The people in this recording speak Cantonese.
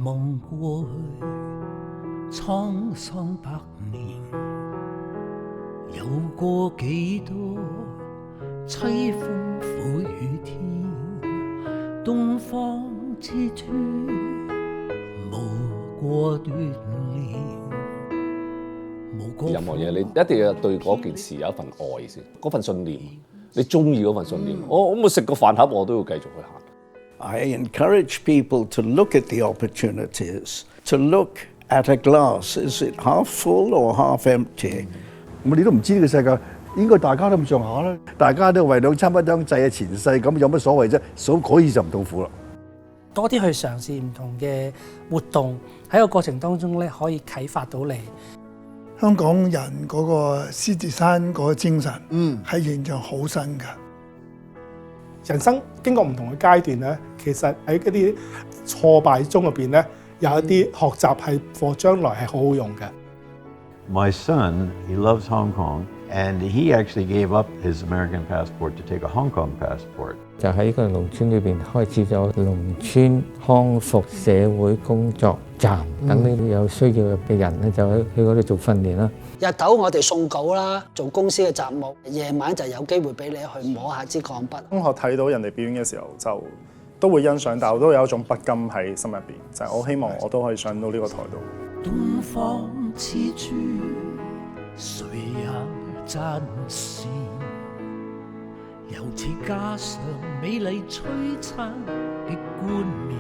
望過去滄桑百年，有過幾多凄風苦雨天，東方之珠無過鍛鍊。任何嘢你一定要對嗰件事有一份愛先，嗰份信念，你中意嗰份信念。我冇食個飯盒，我都要繼續去行。I encourage people to look at the opportunities, to look at a glass. Is it half full or half empty? 我哋都唔知呢個世界應該大家都咁上下啦，大家都為兩餐不相制嘅前世，咁有乜所謂啫？所可以就唔痛苦啦。多啲去嘗試唔同嘅活動，喺個過程當中咧，可以啟發到你。香港人嗰個獅子山嗰個精神，係形象好深㗎。人生經過唔同嘅階段咧，其實喺一啲挫敗中入邊咧，有一啲學習係為將來係好好用嘅。My son, he loves Hong Kong, and he actually gave up his American passport to take a Hong Kong passport. 就喺個農村裏邊開始咗農村康復社會工作站，等呢啲有需要嘅人咧就去嗰度做訓練啦。日頭我哋送稿啦，做公司嘅雜務，夜晚就有機會俾你去摸下支鋼筆。中學睇到人哋表演嘅時候，就都會欣賞，但我都有一種不甘喺心入邊，就係我希望我都可以上到呢個台度。東方之珠，誰也讚羨，猶似架上美麗璀璨的冠冕。